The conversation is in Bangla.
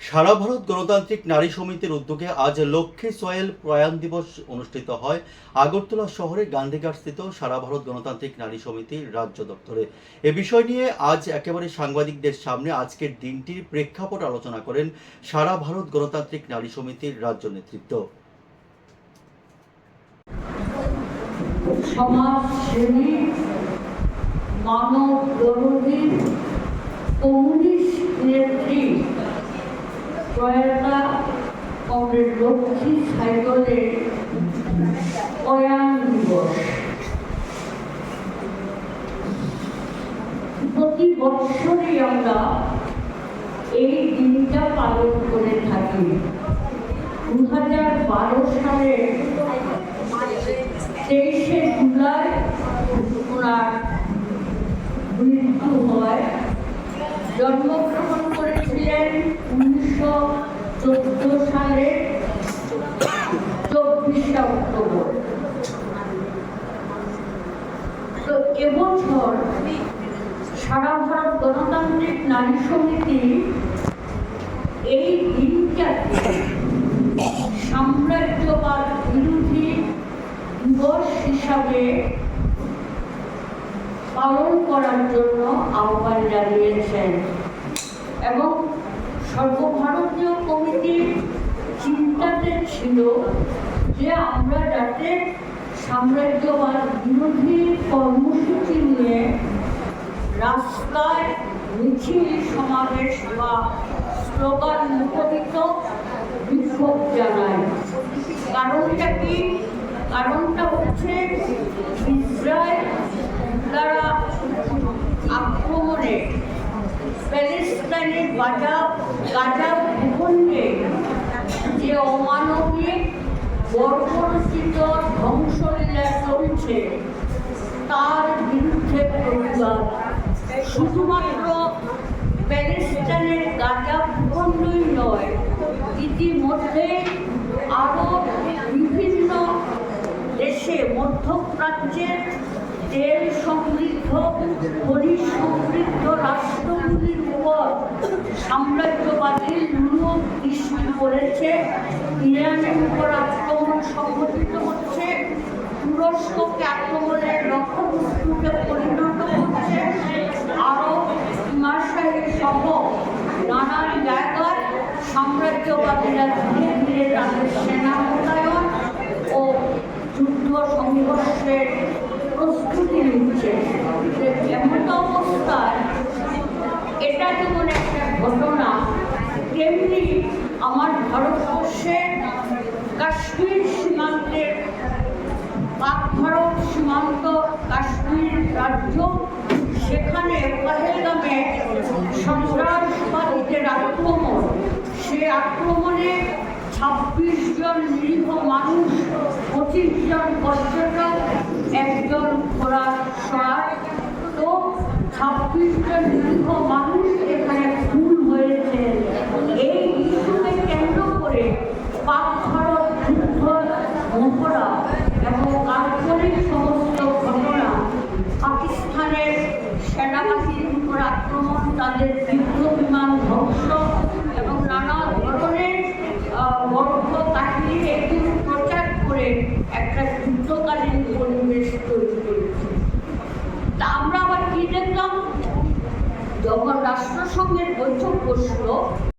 সারা ভারত গণতান্ত্রিক নারী সমিতির উদ্যোগে আজ লক্ষ্মী সোহেল প্রয়াণ দিবস অনুষ্ঠিত হয় আগরতলা শহরে গান্ধীঘাটস্থিত সারা ভারত গণতান্ত্রিক নারী সমিতির রাজ্য দপ্তরে। এ বিষয় নিয়ে আজ একেবারে সাংবাদিকদের সামনে আজকের দিনটির প্রেক্ষাপট আলোচনা করেন সারা ভারত গণতান্ত্রিক নারী সমিতির রাজ্য নেতৃত্ব। সমাজসেবী, মানব দরদী, কমিউনিস্ট নেত্রী প্রয়াতা কমরেড লক্ষ্মী সাইকেলের প্রয়াণ দিবস প্রতি বছরই আমরা এই দিনটা পালন করে থাকি। 2012 সালের 23শে জুলাই ওনার মৃত্যু হয়। জন্মগ্রহণ করেছিলেন 1914 সালের 24শে অক্টোবর। তো এবছর সারা ভারত গণতান্ত্রিক নারী সমিতি এই দিনটাকে সাম্রাজ্যবাদ বিরোধী দিবস হিসাবে পালন করার জন্য আহ্বান জানিয়েছেন এবং সর্বভারতীয় কমিটির চিন্তাতে ছিল যে আমরা যাতে সাম্রাজ্যবাদ বিরোধী কর্মসূচি নিয়ে রাস্তায় মিছিল সমাবেশ বা স্লোগান মুখরিত বিক্ষোভ জানায়। কারণটা কি? কারণটা হচ্ছে ইসরায়েল দ্বারা আক্রমণে প্যালেস্টাইনের গাজা ভূখণ্ডে যে অমানবিক বর্বরচিত ধ্বংসলীলা চলছে তার বিরুদ্ধে প্রতিবাদ। শুধুমাত্র প্যালেস্টাইনের গাজা ভূখণ্ডই নয়, ইতিমধ্যে আরও বিভিন্ন দেশে মধ্যপ্রাচ্যের তেল সমৃদ্ধ খনিজ সমৃদ্ধ রাষ্ট্রগুলির উপর সাম্রাজ্যবাদীর লুট দৃষ্টি পড়েছে। ইরানের উপর আক্রমণ সংঘটিত হচ্ছে, তুরস্ককে আক্রমণের লক্ষ্যবস্তুতে পরিণত হচ্ছে। আরব হিমাশয় সহ নানান জায়গায় সাম্রাজ্যবাদীরা ধীরে ধীরে তাদের সেনা মোতায়েন ও যুদ্ধ সংঘর্ষের প্রস্তুতি নিচ্ছে। এমন অবস্থায় এটা যেমন একটা ঘটনা, তেমনি আমার ভারতবর্ষে কাশ্মীর সীমান্তের পাক ভারত সীমান্ত কাশ্মীর রাজ্য, সেখানে পহেলগামে সন্ত্রাসবাদীদের আক্রমণ, সে আক্রমণে 26 জন নিরীহ মানুষ, 25 জন পর্যটক, একজন ঘোড়ার সওয়ার, তো 26 জন নিরীহ মানুষ এখানে খুন হয়েছে। এই ইস্যুকে কেন্দ্র করে পাক ভারত যুদ্ধ মহড়া এবং কাল্পনিক সমস্ত ঘটনা, পাকিস্তানের সেনাবাহিনীর উপর আক্রমণ, তাদের যুদ্ধ বিমান ধ্বংস এবং নানা ধরনের গল্প কাহিনী এগুলো প্রচার করে একটা যুদ্ধকালীন পরিবেশ তৈরি করেছে। তা আমরা আবার কি দেখলাম, যখন রাষ্ট্রসংঘের বৈঠক বসলো